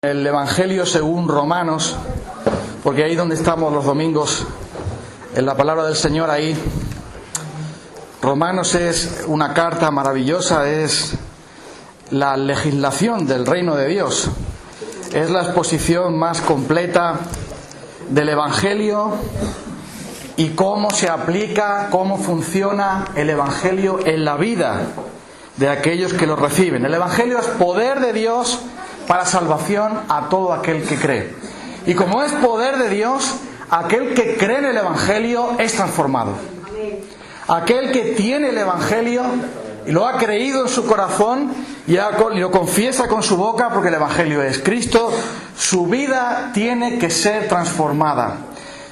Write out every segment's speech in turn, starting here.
El Evangelio según Romanos, porque ahí donde estamos los domingos, en la palabra del Señor ahí. Romanos es una carta maravillosa, es la legislación del reino de Dios, es la exposición más completa del Evangelio y cómo se aplica, cómo funciona el Evangelio en la vida de aquellos que lo reciben. El Evangelio es poder de Dios para salvación a todo aquel que cree. Y como es poder de Dios, aquel que cree en el Evangelio es transformado. Aquel que tiene el Evangelio y lo ha creído en su corazón y lo confiesa con su boca, porque el Evangelio es Cristo, su vida tiene que ser transformada.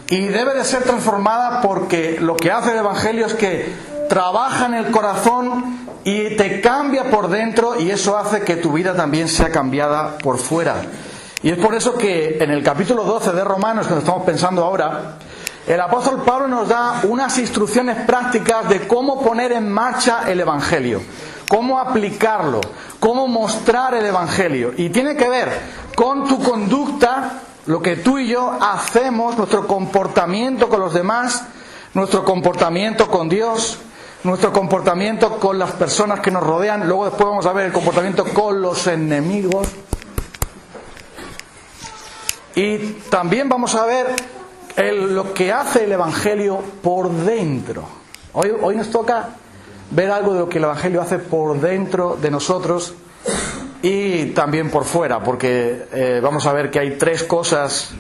Y debe de ser transformada porque lo que hace el Evangelio es que trabaja en el corazón y te cambia por dentro, y eso hace que tu vida también sea cambiada por fuera. Y es por eso que en el capítulo 12 de Romanos, que nos estamos pensando ahora, el apóstol Pablo nos da unas instrucciones prácticas de cómo poner en marcha el Evangelio, cómo aplicarlo, cómo mostrar el Evangelio. Y tiene que ver con tu conducta, lo que tú y yo hacemos, nuestro comportamiento con los demás, nuestro comportamiento con Dios, nuestro comportamiento con las personas que nos rodean. Luego después vamos a ver el comportamiento con los enemigos. Y también vamos a ver lo que hace el Evangelio por dentro. Hoy nos toca ver algo de lo que el Evangelio hace por dentro de nosotros y también por fuera, porque vamos a ver que hay tres cosas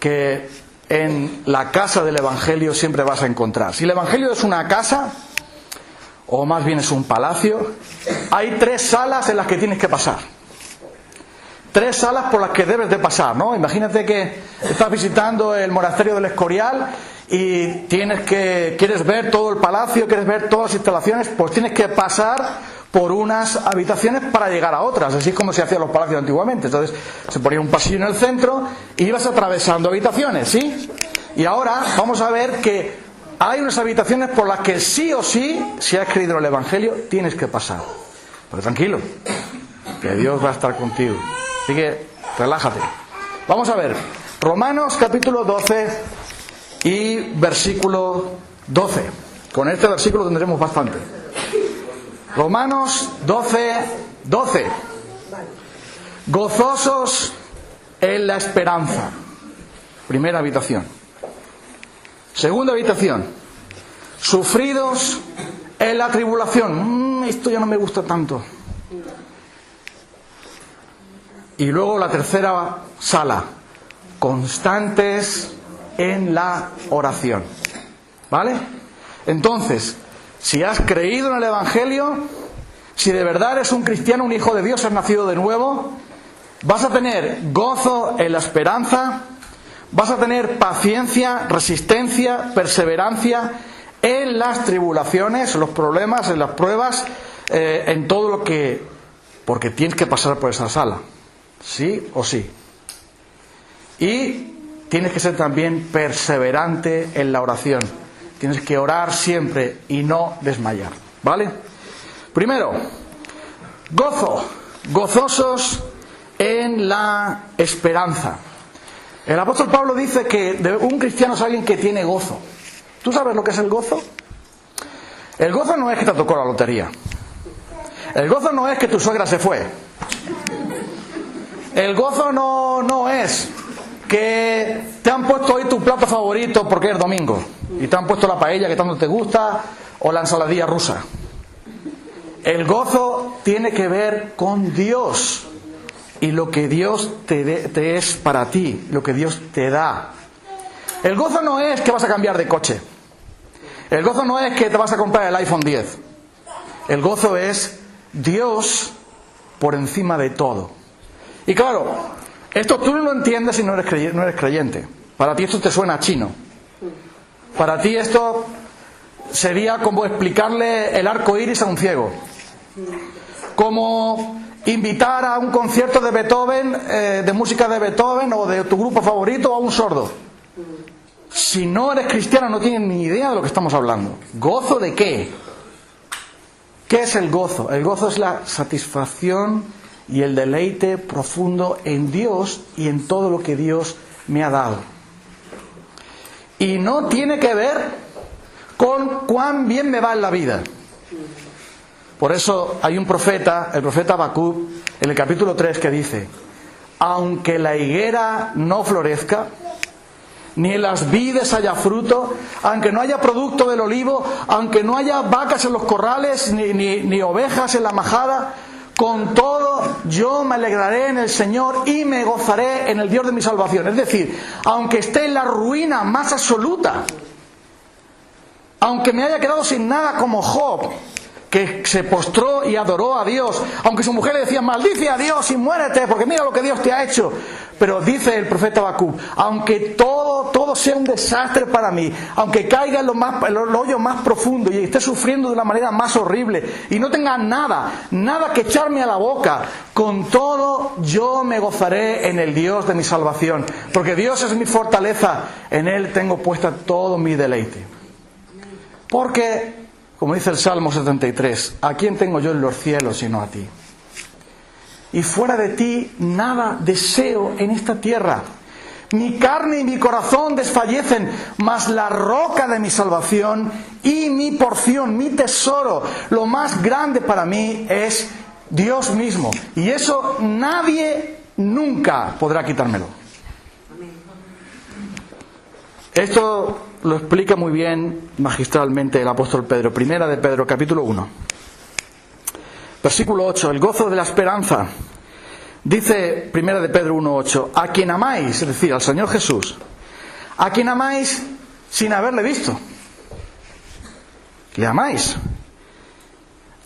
que en la casa del Evangelio siempre vas a encontrar. Si el Evangelio es una casa, o más bien es un palacio, hay tres salas en las que tienes que pasar. Tres salas por las que debes de pasar, ¿no? Imagínate que estás visitando el monasterio del Escorial y quieres ver todo el palacio, quieres ver todas las instalaciones, pues tienes que pasar por unas habitaciones para llegar a otras. Así es como se hacían los palacios antiguamente. Entonces se ponía un pasillo en el centro y ibas atravesando habitaciones, ¿sí? Y ahora vamos a ver que hay unas habitaciones por las que sí o sí, si has creído en el Evangelio, tienes que pasar. Pero tranquilo, que Dios va a estar contigo. Así que relájate. Vamos a ver, Romanos capítulo 12 y versículo 12. Con este versículo tendremos bastante. Romanos 12, 12. Gozosos en la esperanza. Primera habitación. Segunda habitación. Sufridos en la tribulación. Esto ya no me gusta tanto. Y luego la tercera sala. Constantes en la oración. ¿Vale? Entonces, si has creído en el Evangelio, si de verdad eres un cristiano, un hijo de Dios, has nacido de nuevo, vas a tener gozo en la esperanza, vas a tener paciencia, resistencia, perseverancia en las tribulaciones, en los problemas, en las pruebas, en todo lo que... Porque tienes que pasar por esa sala, sí o sí. Y tienes que ser también perseverante en la oración. Tienes que orar siempre y no desmayar, ¿vale? Primero, gozosos en la esperanza. El apóstol Pablo dice que un cristiano es alguien que tiene gozo. ¿Tú sabes lo que es el gozo? El gozo no es que te tocó la lotería. El gozo no es que tu suegra se fue. El gozo no es que te han puesto hoy tu plato favorito porque es domingo y te han puesto la paella que tanto te gusta o la ensaladilla rusa. El gozo tiene que ver con Dios y lo que Dios te es para ti, lo que Dios te da. El gozo no es que vas a cambiar de coche. El gozo no es que te vas a comprar el iPhone 10. El gozo es Dios por encima de todo. Y claro, esto tú no lo entiendes si no eres creyente. Para ti esto te suena chino. Para ti esto sería como explicarle el arco iris a un ciego. Como invitar a un concierto de Beethoven, de música de Beethoven o de tu grupo favorito a un sordo. Si no eres cristiano no tienes ni idea de lo que estamos hablando. ¿Gozo de qué? ¿Qué es el gozo? El gozo es la satisfacción y el deleite profundo en Dios y en todo lo que Dios me ha dado. Y no tiene que ver con cuán bien me va en la vida. Por eso hay un profeta, el profeta Habacuc, en el capítulo 3, que dice: aunque la higuera no florezca, ni en las vides haya fruto, aunque no haya producto del olivo, aunque no haya vacas en los corrales, ni ovejas en la majada, con todo yo me alegraré en el Señor y me gozaré en el Dios de mi salvación. Es decir, aunque esté en la ruina más absoluta, aunque me haya quedado sin nada como Job, que se postró y adoró a Dios, aunque su mujer le decía: maldice a Dios y muérete porque mira lo que Dios te ha hecho. Pero dice el profeta Habacuc: aunque todo sea un desastre para mí, aunque caiga en el hoyo más profundo y esté sufriendo de una manera más horrible y no tenga nada que echarme a la boca, con todo yo me gozaré en el Dios de mi salvación, porque Dios es mi fortaleza, en Él tengo puesta todo mi deleite. Porque, como dice el Salmo 73, ¿a quién tengo yo en los cielos sino a ti? Y fuera de ti nada deseo en esta tierra. Mi carne y mi corazón desfallecen, mas la roca de mi salvación y mi porción, mi tesoro, lo más grande para mí es Dios mismo. Y eso nadie nunca podrá quitármelo. Esto lo explica muy bien magistralmente el apóstol Pedro. Primera de Pedro, capítulo 1. Versículo 8, el gozo de la esperanza. Dice Primera de Pedro 1:8, a quien amáis, es decir, al Señor Jesús, a quien amáis sin haberle visto. Le amáis.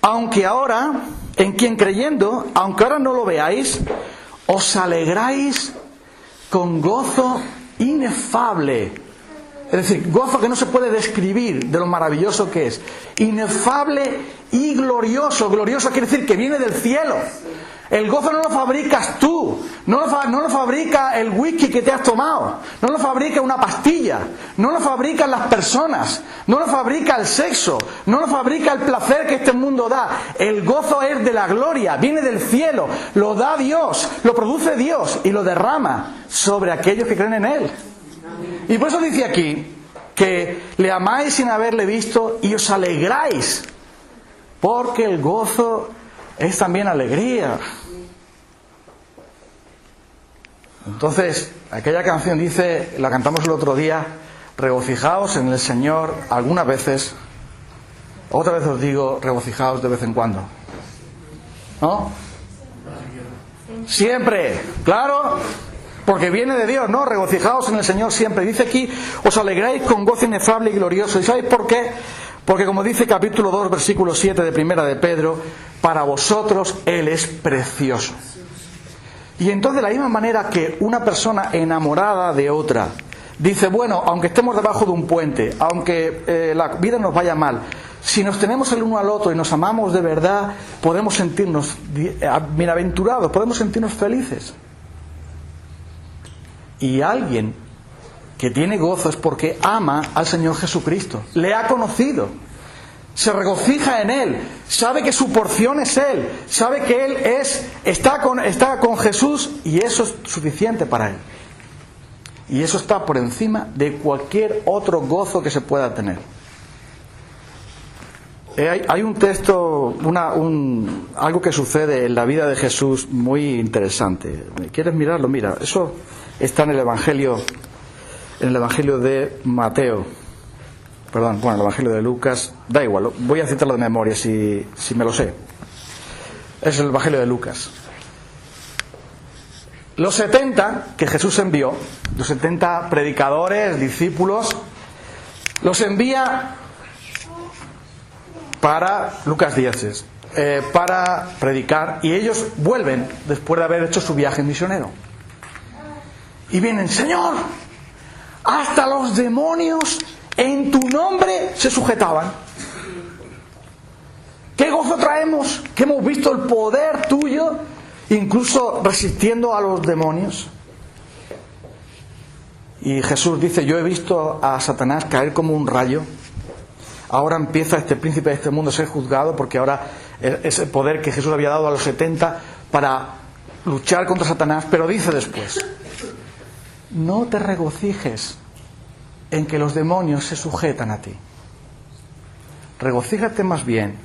Aunque ahora, en quien creyendo, aunque ahora no lo veáis, os alegráis con gozo inefable. Es decir, gozo que no se puede describir de lo maravilloso que es. Inefable y glorioso. Glorioso quiere decir que viene del cielo. El gozo no lo fabricas tú, no lo fabrica el whisky que te has tomado, no lo fabrica una pastilla, no lo fabrican las personas, no lo fabrica el sexo, no lo fabrica el placer que este mundo da. El gozo es de la gloria, viene del cielo, lo da Dios, lo produce Dios y lo derrama sobre aquellos que creen en Él. Y por eso dice aquí que le amáis sin haberle visto y os alegráis, porque el gozo es también alegría. Entonces, aquella canción dice, la cantamos el otro día: regocijaos en el Señor algunas veces, otra vez os digo, regocijaos de vez en cuando. ¿No? Siempre, claro, porque viene de Dios, ¿no? Regocijaos en el Señor siempre. Dice aquí, os alegráis con gozo inefable y glorioso. ¿Y sabéis por qué? Porque como dice capítulo 2, versículo 7 de Primera de Pedro, para vosotros Él es precioso. Y entonces, de la misma manera que una persona enamorada de otra dice, bueno, aunque estemos debajo de un puente, aunque la vida nos vaya mal, si nos tenemos el uno al otro y nos amamos de verdad, podemos sentirnos bienaventurados, podemos sentirnos felices. Y alguien que tiene gozo es porque ama al Señor Jesucristo, le ha conocido, se regocija en Él, sabe que su porción es Él, sabe que Él está con Jesús y eso es suficiente para Él. Y eso está por encima de cualquier otro gozo que se pueda tener. Hay un texto, algo que sucede en la vida de Jesús muy interesante. ¿Quieres mirarlo? Mira, eso está en el Evangelio de Mateo. Perdón, bueno, el Evangelio de Lucas, da igual, voy a citarlo de memoria si me lo sé. Es el Evangelio de Lucas. Los 70 que Jesús envió, los 70 predicadores, discípulos, los envía para, Lucas 10, para predicar, y ellos vuelven después de haber hecho su viaje misionero. Y vienen, Señor, hasta los demonios en tu nombre se sujetaban. ¿Qué gozo traemos? Que hemos visto el poder tuyo, incluso resistiendo a los demonios. Y Jesús dice, yo he visto a Satanás caer como un rayo. Ahora empieza este príncipe de este mundo a ser juzgado, porque ahora ese poder que Jesús había dado a los 70 para luchar contra Satanás, pero dice después: no te regocijes en que los demonios se sujetan a ti. Regocíjate más bien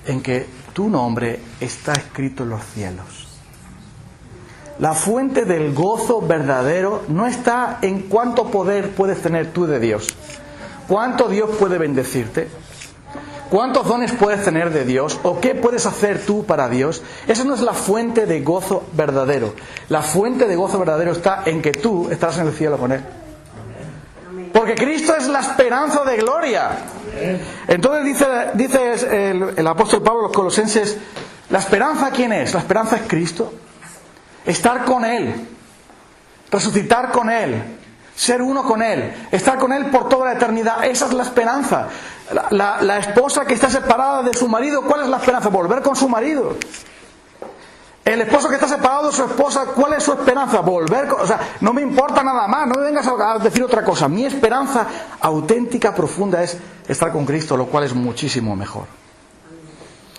en que tu nombre está escrito en los cielos. La fuente del gozo verdadero no está en cuánto poder puedes tener tú de Dios, cuánto Dios puede bendecirte, cuántos dones puedes tener de Dios o qué puedes hacer tú para Dios. Esa no es la fuente de gozo verdadero. La fuente de gozo verdadero está en que tú estás en el cielo con Él. Porque Cristo es la esperanza de gloria. Entonces dice el apóstol Pablo a los Colosenses: ¿la esperanza quién es? La esperanza es Cristo. Estar con Él, resucitar con Él, ser uno con Él, estar con Él por toda la eternidad. Esa es la esperanza. La esposa que está separada de su marido, ¿cuál es la esperanza? Volver con su marido. El esposo que está separado de su esposa, ¿cuál es su esperanza? Volver con... O sea, no me importa nada más, no me vengas a decir otra cosa. Mi esperanza auténtica, profunda, es estar con Cristo, lo cual es muchísimo mejor.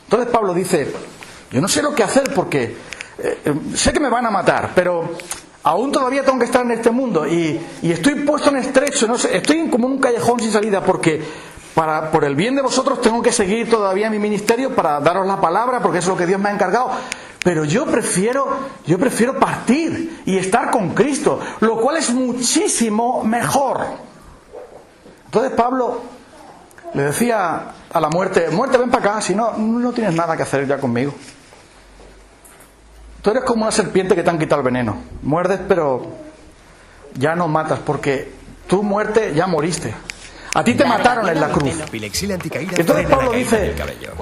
Entonces Pablo dice: yo no sé lo que hacer porque sé que me van a matar, pero aún todavía tengo que estar en este mundo y estoy puesto en estrecho, no sé, estoy como en un callejón sin salida porque por el bien de vosotros tengo que seguir todavía mi ministerio para daros la palabra, porque eso es lo que Dios me ha encargado. Pero yo prefiero partir y estar con Cristo, lo cual es muchísimo mejor. Entonces Pablo le decía a la muerte: muerte, ven para acá, si no tienes nada que hacer ya conmigo. Tú eres como una serpiente que te han quitado el veneno. Muerdes, pero ya no matas, porque tú, muerte, ya moriste. A ti te mataron en la cruz. Entonces Pablo dice: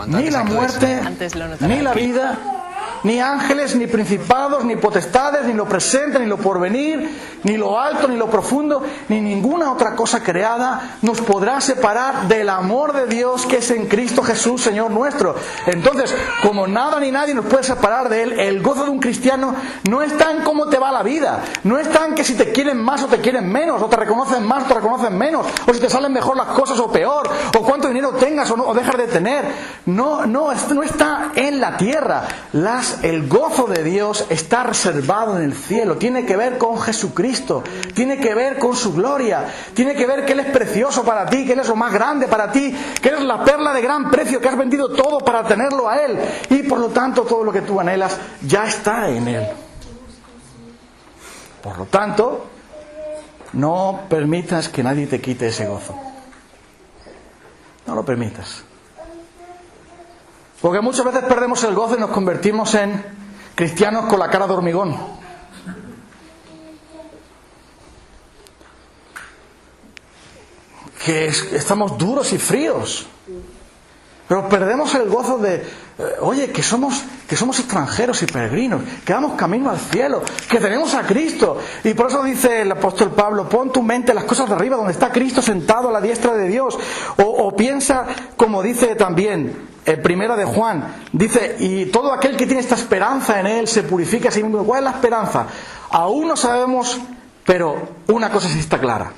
ni la muerte, ni la vida, ni ángeles, ni principados, ni potestades, ni lo presente, ni lo porvenir, ni lo alto, ni lo profundo, ni ninguna otra cosa creada nos podrá separar del amor de Dios que es en Cristo Jesús, Señor nuestro. Entonces, como nada ni nadie nos puede separar de Él, el gozo de un cristiano no está en cómo te va la vida, no está en que si te quieren más o te quieren menos, o te reconocen más o te reconocen menos, o si te salen mejor las cosas o peor, o cuánto dinero tengas o dejas de tener. No está en la tierra. El gozo de Dios está reservado en el cielo. Tiene que ver con Jesucristo, tiene que ver con su gloria, tiene que ver que Él es precioso para ti, que Él es lo más grande para ti, que eres la perla de gran precio, que has vendido todo para tenerlo a Él, y por lo tanto todo lo que tú anhelas ya está en Él. Por lo tanto, no permitas que nadie te quite ese gozo. No lo permitas. Porque muchas veces perdemos el gozo y nos convertimos en cristianos con la cara de hormigón. Que estamos duros y fríos. Pero perdemos el gozo de, oye, que somos extranjeros y peregrinos, que vamos camino al cielo, que tenemos a Cristo. Y por eso dice el apóstol Pablo: pon tu mente en las cosas de arriba, donde está Cristo sentado a la diestra de Dios. O piensa, como dice también Primera de Juan, dice: y todo aquel que tiene esta esperanza en Él se purifica a sí mismo. ¿Cuál es la esperanza? Aún no sabemos, pero una cosa sí está clara: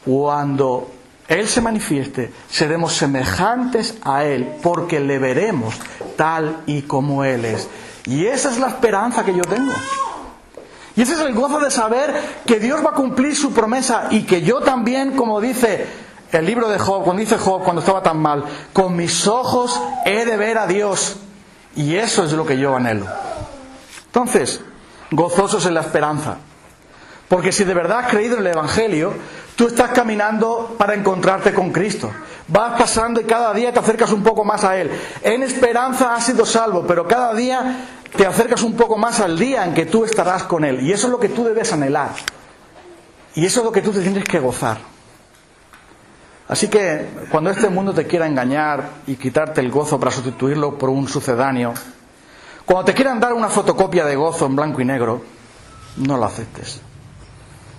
cuando Él se manifieste, seremos semejantes a Él, porque le veremos tal y como Él es. Y esa es la esperanza que yo tengo. Y ese es el gozo de saber que Dios va a cumplir su promesa, y que yo también, como dice el libro de Job, cuando dice Job, cuando estaba tan mal: con mis ojos he de ver a Dios. Y eso es lo que yo anhelo. Entonces, gozosos en la esperanza. Porque si de verdad has creído en el Evangelio, tú estás caminando para encontrarte con Cristo. Vas pasando y cada día te acercas un poco más a Él. En esperanza has sido salvo, pero cada día te acercas un poco más al día en que tú estarás con Él. Y eso es lo que tú debes anhelar. Y eso es lo que tú te tienes que gozar. Así que cuando este mundo te quiera engañar y quitarte el gozo para sustituirlo por un sucedáneo, cuando te quieran dar una fotocopia de gozo en blanco y negro, no lo aceptes.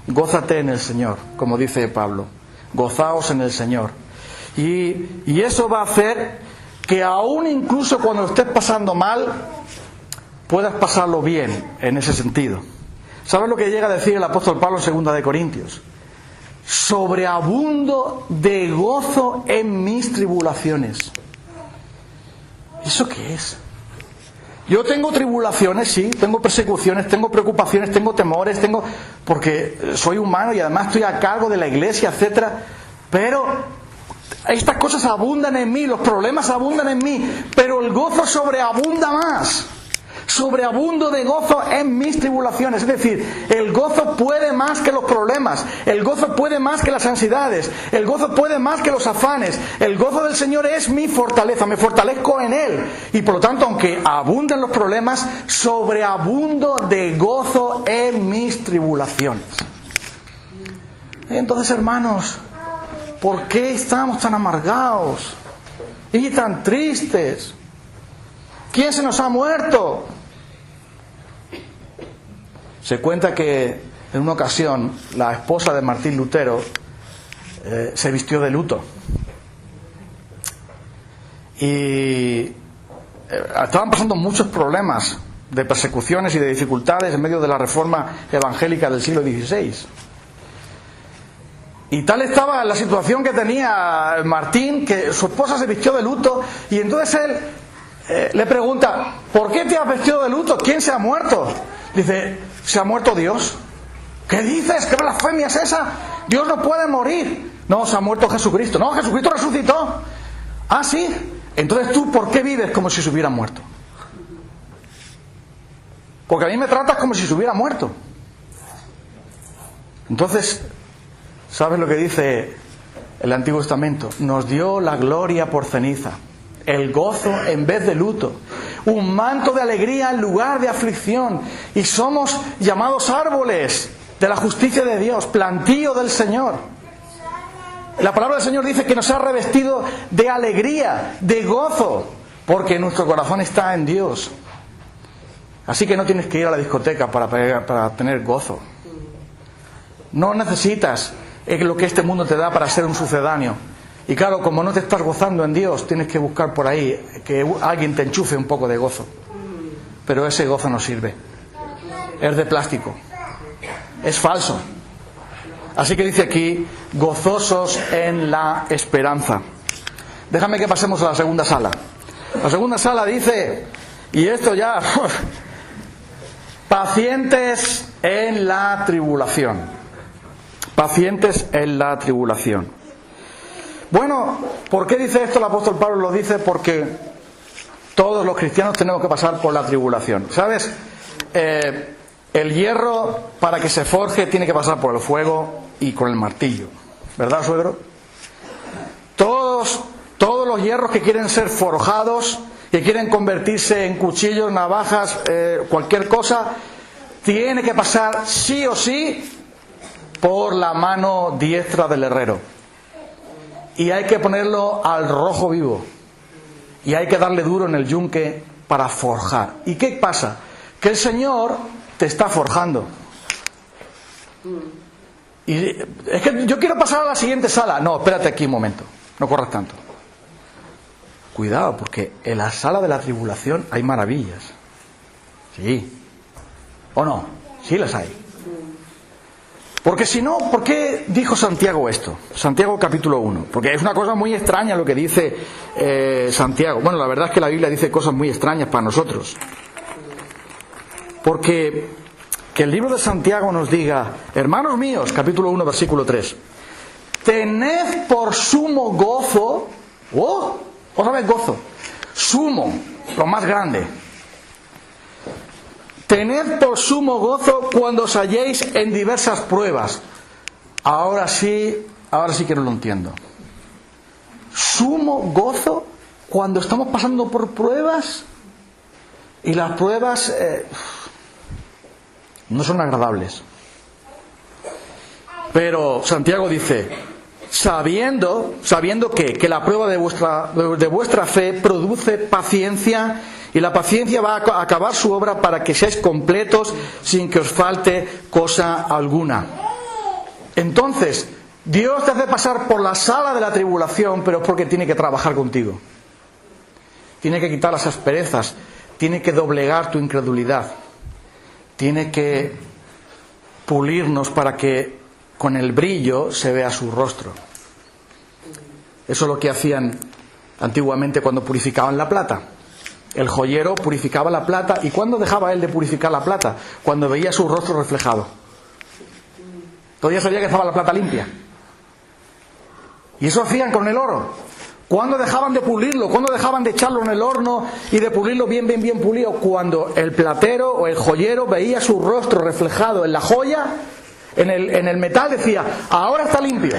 Gózate en el Señor, como dice Pablo. Gozaos en el Señor. Y eso va a hacer que aún incluso cuando lo estés pasando mal, puedas pasarlo bien en ese sentido. ¿Sabes lo que llega a decir el apóstol Pablo en 2 de Corintios? Sobreabundo de gozo en mis tribulaciones. ¿Eso qué es? Yo tengo tribulaciones, sí, tengo persecuciones, tengo preocupaciones, tengo temores, porque soy humano y además estoy a cargo de la iglesia, etcétera. Pero estas cosas abundan en mí, los problemas abundan en mí, pero el gozo sobreabunda más. Sobreabundo de gozo en mis tribulaciones. Es decir, el gozo puede más que los problemas, el gozo puede más que las ansiedades, el gozo puede más que los afanes. El gozo del Señor es mi fortaleza, me fortalezco en Él. Y por lo tanto, aunque abundan los problemas, sobreabundo de gozo en mis tribulaciones. Entonces, hermanos, ¿por qué estamos tan amargados y tan tristes? ¿Quién se nos ha muerto? Se cuenta que en una ocasión la esposa de Martín Lutero se vistió de luto. Y estaban pasando muchos problemas de persecuciones y de dificultades en medio de la reforma evangélica del siglo XVI. Y tal estaba la situación que tenía Martín, que su esposa se vistió de luto, y entonces él le pregunta: ¿por qué te has vestido de luto? ¿Quién se ha muerto? Dice: se ha muerto Dios. ¿Qué dices? ¿Qué blasfemia es esa? Dios no puede morir. No, se ha muerto Jesucristo. No, Jesucristo resucitó. Ah, sí. Entonces tú, ¿por qué vives como si se hubiera muerto? Porque a mí me tratas como si se hubiera muerto. Entonces, ¿sabes lo que dice el Antiguo Testamento? Nos dio la gloria por ceniza, el gozo en vez de luto, un manto de alegría en lugar de aflicción, y somos llamados árboles de la justicia de Dios, plantío del Señor. La palabra del Señor dice que nos ha revestido de alegría, de gozo, porque nuestro corazón está en Dios. Así que no tienes que ir a la discoteca para tener gozo. No necesitas lo que este mundo te da para ser un sucedáneo. Y claro, como no te estás gozando en Dios, tienes que buscar por ahí que alguien te enchufe un poco de gozo. Pero ese gozo no sirve. Es de plástico. Es falso. Así que dice aquí: gozosos en la esperanza. Déjame que pasemos a la segunda sala. La segunda sala dice, y esto ya, pacientes en la tribulación. Pacientes en la tribulación. Bueno, ¿por qué dice esto el apóstol Pablo? Lo dice porque todos los cristianos tenemos que pasar por la tribulación. ¿Sabes? El hierro, para que se forje, tiene que pasar por el fuego y con el martillo. ¿Verdad, suegro? Todos los hierros que quieren ser forjados, que quieren convertirse en cuchillos, navajas, cualquier cosa, tiene que pasar sí o sí por la mano diestra del herrero. Y hay que ponerlo al rojo vivo. Y hay que darle duro en el yunque para forjar. ¿Y qué pasa? Que el Señor te está forjando. Y es que yo quiero pasar a la siguiente sala. No, espérate aquí un momento. No corras tanto. Cuidado, porque en la sala de la tribulación hay maravillas. Sí. ¿O no? Sí las hay. Porque si no, ¿por qué dijo Santiago esto? Santiago capítulo 1. Porque es una cosa muy extraña lo que dice Santiago. Bueno, la verdad es que la Biblia dice cosas muy extrañas para nosotros. Porque que el libro de Santiago nos diga: hermanos míos, capítulo 1, versículo 3, tened por sumo gozo, otra vez gozo, sumo, lo más grande. Tened por sumo gozo cuando os halléis en diversas pruebas. Ahora sí que no lo entiendo. Sumo gozo cuando estamos pasando por pruebas, y las pruebas no son agradables. Pero Santiago dice: sabiendo que la prueba de vuestra fe produce paciencia, y la paciencia va a acabar su obra para que seáis completos sin que os falte cosa alguna. Entonces, Dios te hace pasar por la sala de la tribulación, pero es porque tiene que trabajar contigo. Tiene que quitar las asperezas, tiene que doblegar tu incredulidad, tiene que pulirnos para que con el brillo se vea su rostro. Eso es lo que hacían antiguamente cuando purificaban la plata. El joyero purificaba la plata. ¿Y cuándo dejaba él de purificar la plata? Cuando veía su rostro reflejado. Todavía sabía que estaba la plata limpia. Y eso hacían con el oro. ¿Cuándo dejaban de pulirlo? ¿Cuándo dejaban de echarlo en el horno y de pulirlo bien pulido? Cuando el platero o el joyero veía su rostro reflejado en la joya, en el metal, decía: ahora está limpio,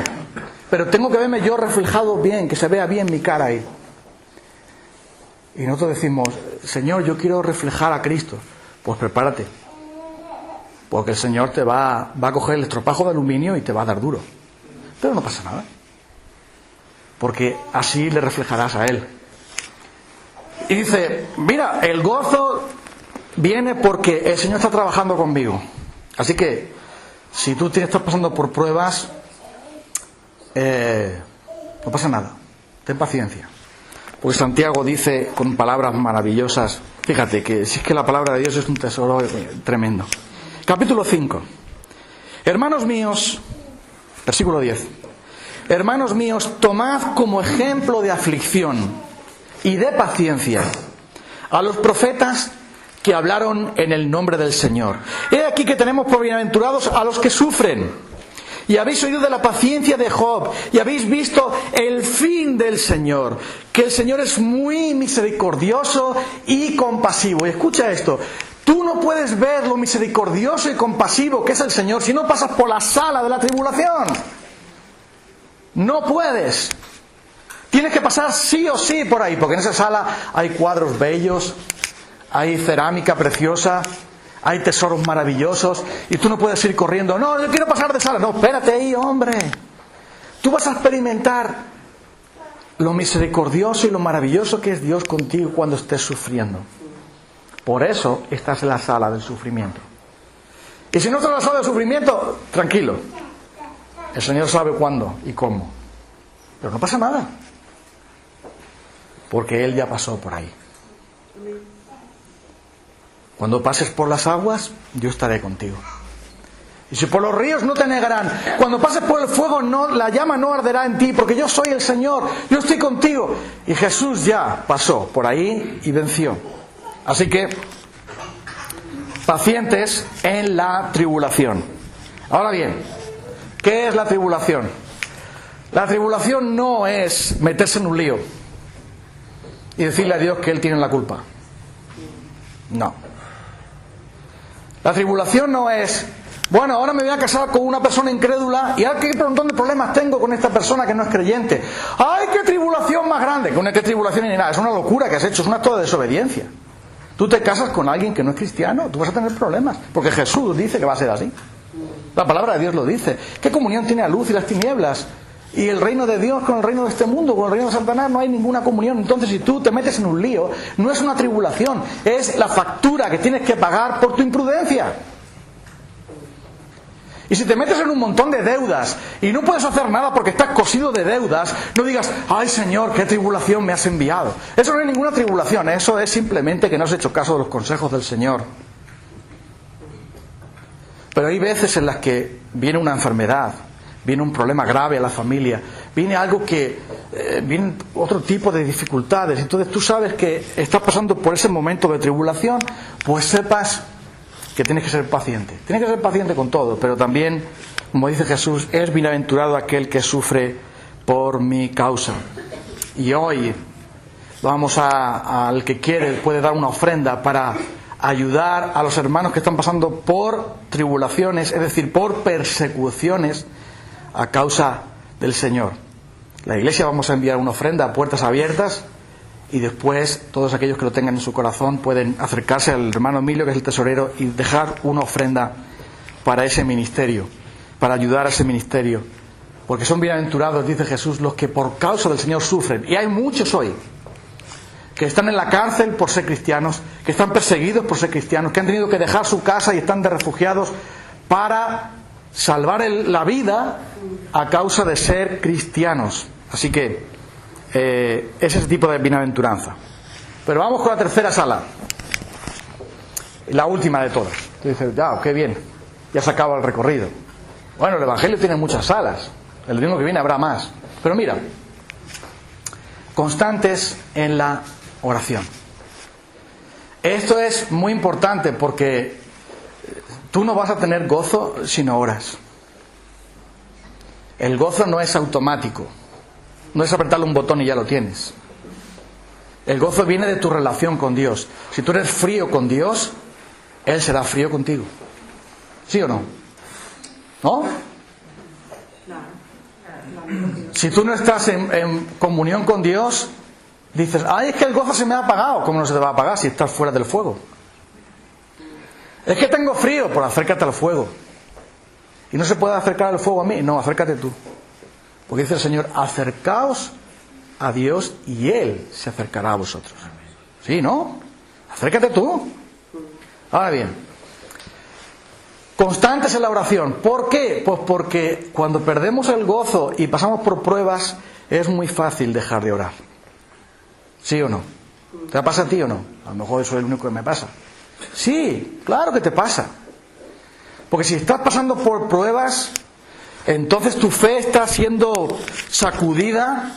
pero tengo que verme yo reflejado bien, que se vea bien mi cara ahí. Y nosotros decimos: Señor, yo quiero reflejar a Cristo. Pues prepárate, porque el Señor te va a coger el estropajo de aluminio y te va a dar duro. Pero no pasa nada, porque así le reflejarás a Él. Y dice: mira, el gozo viene porque el Señor está trabajando conmigo. Así que, si tú estás pasando por pruebas, no pasa nada, ten paciencia. Porque Santiago dice con palabras maravillosas, fíjate que si es que la palabra de Dios es un tesoro tremendo. Capítulo 5. Hermanos míos, versículo 10. Hermanos míos, tomad como ejemplo de aflicción y de paciencia a los profetas que hablaron en el nombre del Señor. He aquí que tenemos por bienaventurados a los que sufren. Y habéis oído de la paciencia de Job, y habéis visto el fin del Señor, que el Señor es muy misericordioso y compasivo. Y escucha esto: tú no puedes ver lo misericordioso y compasivo que es el Señor si no pasas por la sala de la tribulación. No puedes. Tienes que pasar sí o sí por ahí, porque en esa sala hay cuadros bellos, hay cerámica preciosa, hay tesoros maravillosos, y tú no puedes ir corriendo: no, yo quiero pasar de sala. No, espérate ahí, hombre. Tú vas a experimentar lo misericordioso y lo maravilloso que es Dios contigo cuando estés sufriendo. Por eso estás en la sala del sufrimiento. Y si no estás en la sala del sufrimiento, tranquilo. El Señor sabe cuándo y cómo. Pero no pasa nada, porque Él ya pasó por ahí. Cuando pases por las aguas, yo estaré contigo. Y si por los ríos, no te negarán. Cuando pases por el fuego, la llama no arderá en ti, porque yo soy el Señor, yo estoy contigo. Y Jesús ya pasó por ahí y venció. Así que, pacientes en la tribulación. Ahora bien, ¿qué es la tribulación? La tribulación no es meterse en un lío y decirle a Dios que Él tiene la culpa. No. La tribulación no es: bueno, ahora me voy a casar con una persona incrédula y ahora qué montón de problemas tengo con esta persona que no es creyente. ¡Ay, qué tribulación más grande! Que no es que tribulación ni nada, es una locura que has hecho, es un acto de desobediencia. Tú te casas con alguien que no es cristiano, tú vas a tener problemas, porque Jesús dice que va a ser así. La palabra de Dios lo dice. ¿Qué comunión tiene la luz y las tinieblas? Y el reino de Dios con el reino de este mundo, con el reino de Satanás, no hay ninguna comunión. Entonces, si tú te metes en un lío, no es una tribulación, es la factura que tienes que pagar por tu imprudencia. Y si te metes en un montón de deudas y no puedes hacer nada porque estás cosido de deudas, no digas: ¡ay, Señor, qué tribulación me has enviado! Eso no es ninguna tribulación, eso es simplemente que no has hecho caso de los consejos del Señor. Pero hay veces en las que viene una enfermedad, viene un problema grave a la familia, viene algo que viene otro tipo de dificultades. Entonces tú sabes que estás pasando por ese momento de tribulación, pues sepas que tienes que ser paciente. Tienes que ser paciente con todo, pero también, como dice Jesús, es bienaventurado aquel que sufre por mi causa. Y hoy vamos al que quiere, puede dar una ofrenda para ayudar a los hermanos que están pasando por tribulaciones, es decir, por persecuciones a causa del Señor. La iglesia vamos a enviar una ofrenda a puertas abiertas, y después todos aquellos que lo tengan en su corazón pueden acercarse al hermano Emilio, que es el tesorero, y dejar una ofrenda para ese ministerio, para ayudar a ese ministerio, porque son bienaventurados, dice Jesús, los que por causa del Señor sufren. Y hay muchos hoy que están en la cárcel por ser cristianos, que están perseguidos por ser cristianos, que han tenido que dejar su casa y están de refugiados para salvar la vida a causa de ser cristianos. Así que es ese tipo de bienaventuranza. Pero vamos con la tercera sala, la última de todas. Tú dices: ya, qué bien, ya se acaba el recorrido. Bueno, el Evangelio tiene muchas salas, el domingo que viene habrá más. Pero mira, constantes en la oración. Esto es muy importante porque tú no vas a tener gozo si no oras. El gozo no es automático. No es apretarle un botón y ya lo tienes. El gozo viene de tu relación con Dios. Si tú eres frío con Dios, Él será frío contigo. ¿Sí o no? ¿No? Si tú no estás en comunión con Dios, dices, ay, es que el gozo se me ha apagado. ¿Cómo no se te va a apagar si estás fuera del fuego? Es que tengo frío. Pues acércate al fuego. ¿Y no se puede acercar el fuego a mí? No, acércate tú. Porque dice el Señor, acercaos a Dios y Él se acercará a vosotros. ¿Sí, no? Acércate tú. Ahora bien, constantes en la oración. ¿Por qué? Pues porque cuando perdemos el gozo y pasamos por pruebas, es muy fácil dejar de orar. ¿Sí o no? ¿Te pasa a ti o no? A lo mejor eso es lo único que me pasa. Sí, claro que te pasa. Porque si estás pasando por pruebas, entonces tu fe está siendo sacudida,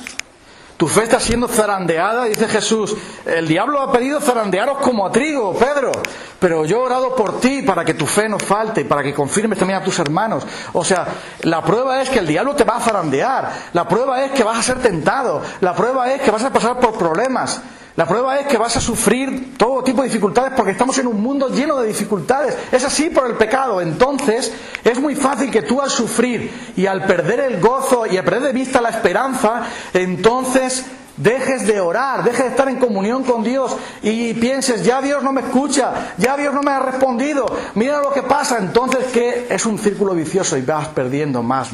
tu fe está siendo zarandeada. Dice Jesús, el diablo ha pedido zarandearos como a trigo, Pedro, pero yo he orado por ti para que tu fe no falte, para que confirmes también a tus hermanos. O sea, la prueba es que el diablo te va a zarandear, la prueba es que vas a ser tentado, la prueba es que vas a pasar por problemas, la prueba es que vas a sufrir todo tipo de dificultades porque estamos en un mundo lleno de dificultades. Es así por el pecado. Entonces es muy fácil que tú al sufrir y al perder el gozo y al perder de vista la esperanza, entonces dejes de orar, dejes de estar en comunión con Dios y pienses, ya Dios no me escucha, ya Dios no me ha respondido, mira lo que pasa. Entonces, ¿qué? Es un círculo vicioso y vas perdiendo más.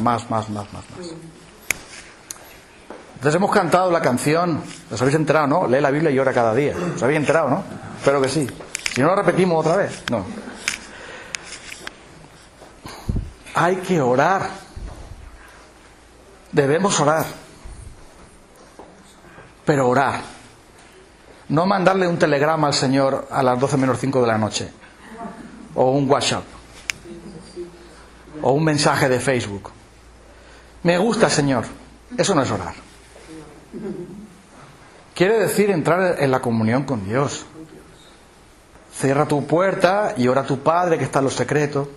Entonces hemos cantado la canción, ¿os habéis enterado, no? Lee la Biblia y ora cada día. ¿Os habéis enterado, no? Espero que sí. Si no, lo repetimos otra vez. No. Hay que orar. Debemos orar. Pero orar. No mandarle un telegrama al Señor a las 12 menos 5 de la noche. O un WhatsApp. O un mensaje de Facebook. Me gusta, Señor. Eso no es orar. Quiere decir entrar en la comunión con Dios. Cierra tu puerta y ora a tu Padre que está en los secretos.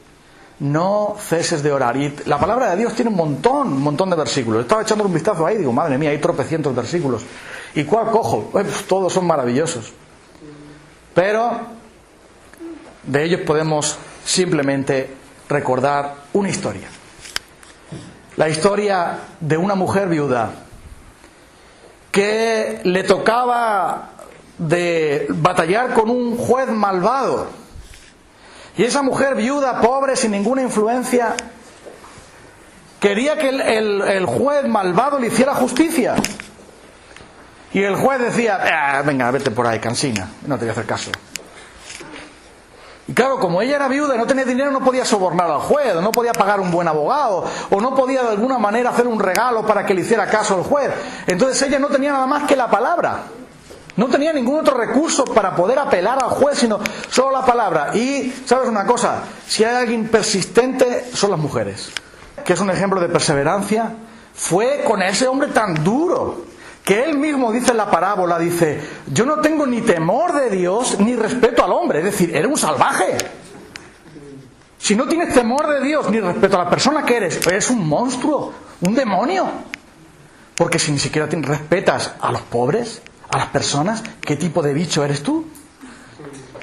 No ceses de orar. Y la palabra de Dios tiene un montón de versículos. Estaba echando un vistazo ahí y digo, madre mía, hay tropecientos versículos. ¿Y cuál cojo? Pues todos son maravillosos. Pero de ellos podemos simplemente recordar una historia. La historia de una mujer viuda que le tocaba de batallar con un juez malvado. Y esa mujer viuda, pobre, sin ninguna influencia, quería que el juez malvado le hiciera justicia. Y el juez decía, venga, vete por ahí, cansina, no te voy a hacer caso. Y claro, como ella era viuda y no tenía dinero, no podía sobornar al juez, no podía pagar un buen abogado, o no podía de alguna manera hacer un regalo para que le hiciera caso al juez. Entonces ella no tenía nada más que la palabra. No tenía ningún otro recurso para poder apelar al juez, sino solo la palabra. Y, ¿sabes una cosa? Si hay alguien persistente, son las mujeres. Que es un ejemplo de perseverancia. Fue con ese hombre tan duro, que él mismo dice en la parábola, dice, yo no tengo ni temor de Dios ni respeto al hombre. Es decir, era un salvaje. Si no tienes temor de Dios ni respeto a la persona que eres un monstruo, un demonio. Porque si ni siquiera respetas a los pobres, a las personas, ¿qué tipo de bicho eres tú?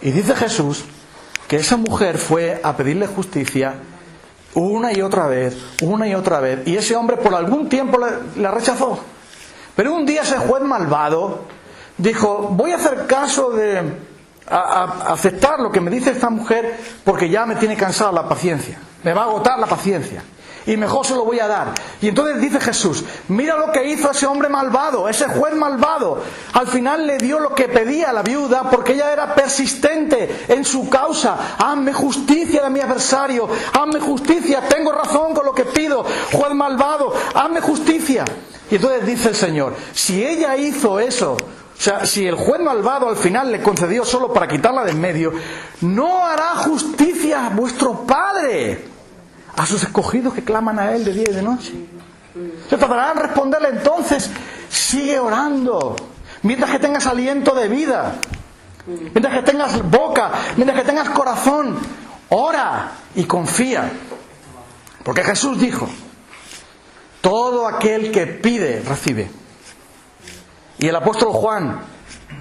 Y dice Jesús que esa mujer fue a pedirle justicia una y otra vez, y ese hombre por algún tiempo la rechazó. Pero un día ese juez malvado dijo, voy a hacer caso de aceptar lo que me dice esta mujer porque ya me tiene cansada la paciencia, me va a agotar la paciencia y mejor se lo voy a dar. Y entonces dice Jesús, mira lo que hizo ese hombre malvado, ese juez malvado. Al final le dio lo que pedía a la viuda porque ella era persistente en su causa. Hazme justicia de mi adversario, hazme justicia, tengo razón con lo que pido, juez malvado, hazme justicia. Y entonces dice el Señor, si ella hizo eso, o sea, si el juez malvado al final le concedió solo para quitarla de en medio, ¿no hará justicia a vuestro Padre a sus escogidos que claman a Él de día y de noche? Se tratará de responderle. Entonces sigue orando mientras que tengas aliento de vida. Mientras que tengas boca, mientras que tengas corazón, ora y confía. Porque Jesús dijo, todo aquel que pide, recibe. Y el apóstol Juan,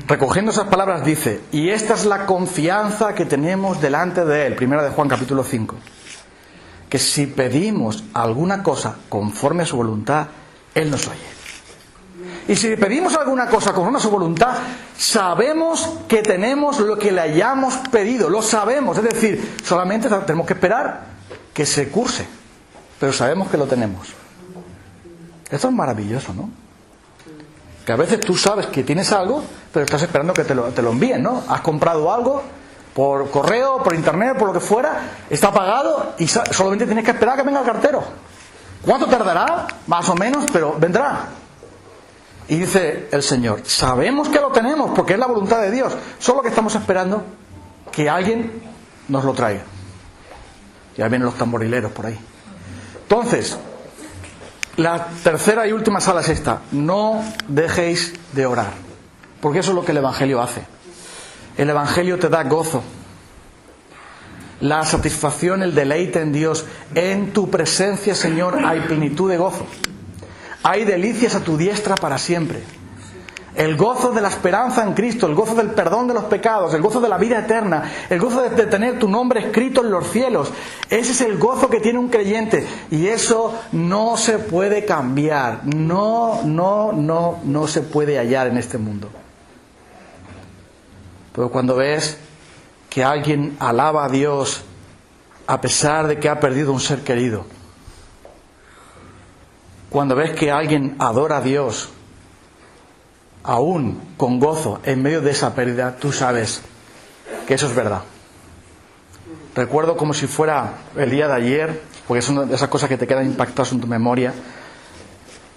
recogiendo esas palabras, dice, y esta es la confianza que tenemos delante de Él, 1 de Juan capítulo 5, que si pedimos alguna cosa conforme a su voluntad, Él nos oye. Y si pedimos alguna cosa conforme a su voluntad, sabemos que tenemos lo que le hayamos pedido, lo sabemos, es decir, solamente tenemos que esperar que se curse, pero sabemos que lo tenemos. Esto es maravilloso, ¿no? Que a veces tú sabes que tienes algo, pero estás esperando que te lo envíen, ¿no? Has comprado algo por correo, por internet, por lo que fuera, está pagado y solamente tienes que esperar a que venga el cartero. ¿Cuánto tardará? Más o menos, pero vendrá. Y dice el Señor, sabemos que lo tenemos porque es la voluntad de Dios, solo que estamos esperando que alguien nos lo traiga. Ya vienen los tamborileros por ahí. Entonces, la tercera y última sala es esta: no dejéis de orar, porque eso es lo que el Evangelio hace. El Evangelio te da gozo, la satisfacción, el deleite en Dios. En tu presencia, Señor, hay plenitud de gozo, hay delicias a tu diestra para siempre. El gozo de la esperanza en Cristo, el gozo del perdón de los pecados, el gozo de la vida eterna, el gozo de tener tu nombre escrito en los cielos. Ese es el gozo que tiene un creyente, y eso no se puede cambiar, no se puede hallar en este mundo. Pero cuando ves que alguien alaba a Dios a pesar de que ha perdido un ser querido, cuando ves que alguien adora a Dios aún con gozo en medio de esa pérdida, tú sabes que eso es verdad. Recuerdo como si fuera el día de ayer, porque son de esas cosas que te quedan impactadas en tu memoria,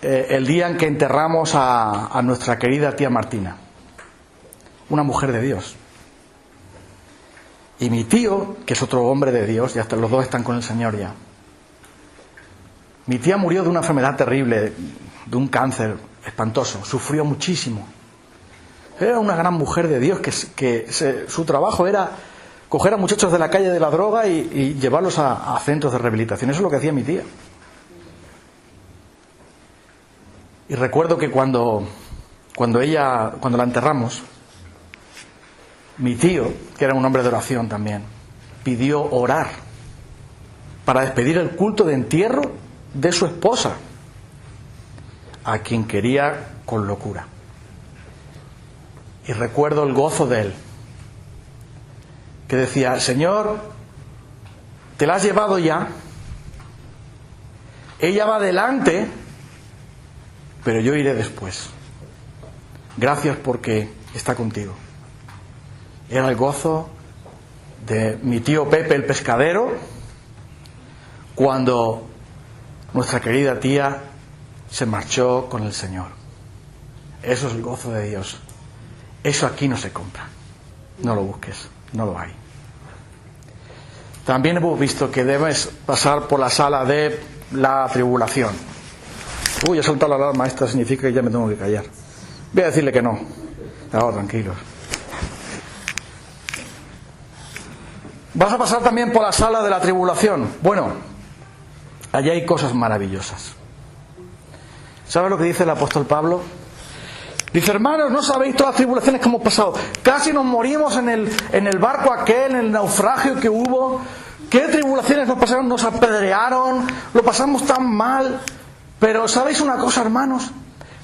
el día en que enterramos a nuestra querida tía Martina, una mujer de Dios. Y mi tío, que es otro hombre de Dios, y hasta los dos están con el Señor ya. Mi tía murió de una enfermedad terrible, de un cáncer espantoso, sufrió muchísimo. Era una gran mujer de Dios su trabajo era coger a muchachos de la calle de la droga y llevarlos a centros de rehabilitación. Eso es lo que hacía mi tía. Y recuerdo que cuando la enterramos, mi tío, que era un hombre de oración también, pidió orar para despedir el culto de entierro de su esposa, a quien quería con locura. Y recuerdo el gozo de él, que decía: Señor, te la has llevado ya, ella va adelante, pero yo iré después. Gracias porque está contigo. Era el gozo de mi tío Pepe el pescadero cuando nuestra querida tía se marchó con el Señor. Eso es el gozo de Dios. Eso aquí no se compra. No lo busques, no lo hay. También hemos visto que debes pasar por la sala de la tribulación. Uy, he soltado la alarma, esto significa que ya me tengo que callar. Voy a decirle que no. No, tranquilos. Vas a pasar también por la sala de la tribulación. Bueno, allí hay cosas maravillosas. ¿Sabes lo que dice el apóstol Pablo? Dice: hermanos, no sabéis todas las tribulaciones que hemos pasado. Casi nos morimos en el barco aquel, en el naufragio que hubo. ¿Qué tribulaciones nos pasaron? Nos apedrearon, lo pasamos tan mal. Pero ¿sabéis una cosa, hermanos?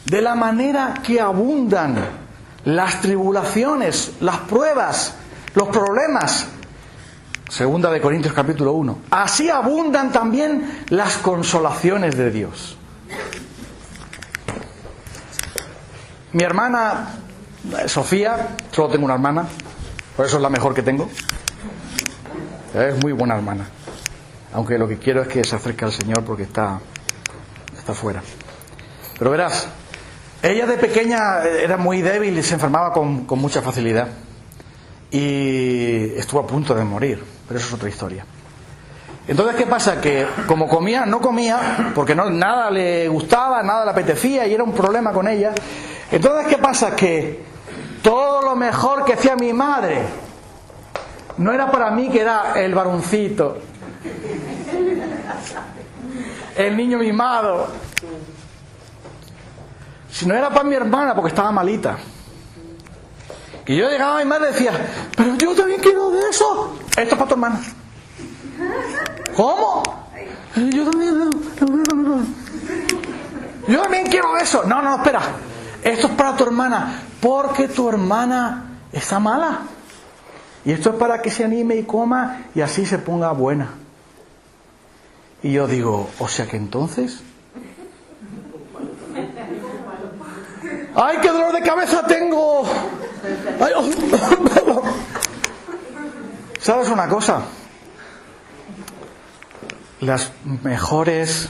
De la manera que abundan las tribulaciones, las pruebas, los problemas, 2 Corintios capítulo 1, así abundan también las consolaciones de Dios. Mi hermana Sofía, solo tengo una hermana, por eso es la mejor que tengo. Es muy buena hermana, aunque lo que quiero es que se acerque al Señor porque está fuera. Pero verás, ella de pequeña era muy débil y se enfermaba con mucha facilidad. Y estuvo a punto de morir, pero eso es otra historia. Entonces, ¿qué pasa? Que como no comía, porque nada le gustaba, nada le apetecía y era un problema con ella. Entonces, ¿qué pasa? Que todo lo mejor que hacía mi madre. No era para mí, que era el varoncito, el niño mimado, sino era para mi hermana, porque estaba malita. Y yo llegaba a mi madre y decía, pero yo también quiero de eso. Esto es para tu hermana. ¿Cómo? Yo también quiero de eso. No, espera. Esto es para tu hermana, porque tu hermana está mala. Y esto es para que se anime y coma y así se ponga buena. Y yo digo, o sea que entonces... ¡Ay, qué dolor de cabeza tengo! Ay, oh. ¿Sabes una cosa? Las mejores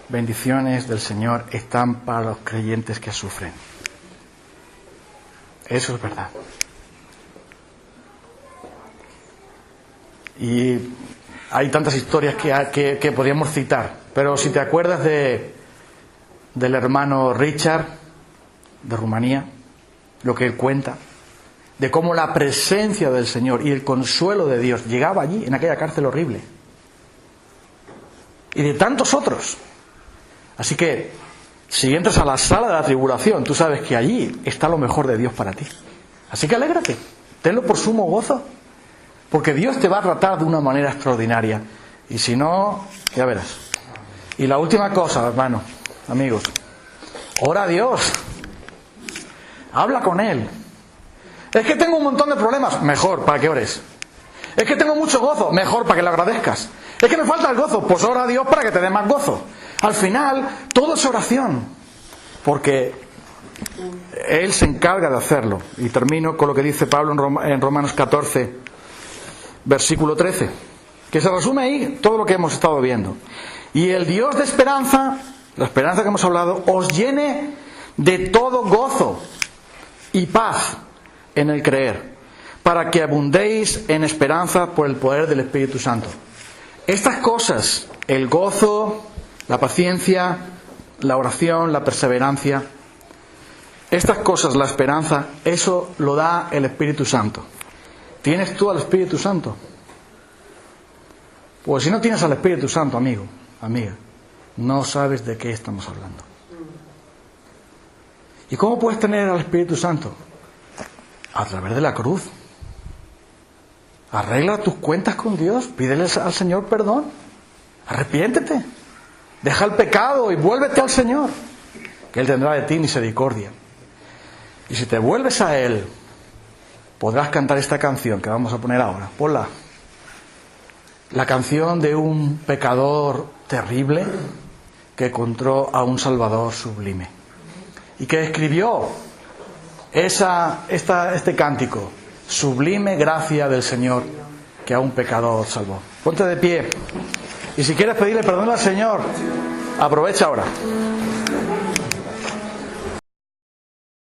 bendiciones del Señor están para los creyentes que sufren. Eso es verdad. Y hay tantas historias que podríamos citar, pero si te acuerdas del hermano Richard de Rumanía, lo que él cuenta, de cómo la presencia del Señor y el consuelo de Dios llegaba allí, en aquella cárcel horrible, y de tantos otros. Así que si entras a la sala de la tribulación, tú sabes que allí está lo mejor de Dios para ti. Así que alégrate, tenlo por sumo gozo, porque Dios te va a tratar de una manera extraordinaria. Y si no, ya verás. Y la última cosa, hermano, amigos, ora a Dios. Habla con Él. Es que tengo un montón de problemas. Mejor, para que ores. Es que tengo mucho gozo. Mejor, para que le agradezcas. Es que me falta el gozo. Pues ora a Dios para que te dé más gozo. Al final, todo es oración. Porque Él se encarga de hacerlo. Y termino con lo que dice Pablo en Romanos 14, versículo 13. Que se resume ahí todo lo que hemos estado viendo. Y el Dios de esperanza, la esperanza que hemos hablado, os llene de todo gozo y paz en el creer, para que abundéis en esperanza por el poder del Espíritu Santo. Estas cosas, el gozo, la paciencia, la oración, la perseverancia, estas cosas, la esperanza, eso lo da el Espíritu Santo. ¿Tienes tú al Espíritu Santo? Pues si no tienes al Espíritu Santo, amigo, amiga, no sabes de qué estamos hablando. ¿Y cómo puedes tener al Espíritu Santo? A través de la cruz. Arregla tus cuentas con Dios, pídele al Señor perdón, arrepiéntete, deja el pecado y vuélvete al Señor, que Él tendrá de ti misericordia. Y si te vuelves a Él, podrás cantar esta canción que vamos a poner ahora. Ponla. La canción de un pecador terrible que encontró a un Salvador sublime y que escribió este cántico: sublime gracia del Señor que a un pecador salvó. Ponte de pie y si quieres pedirle perdón al Señor, aprovecha ahora.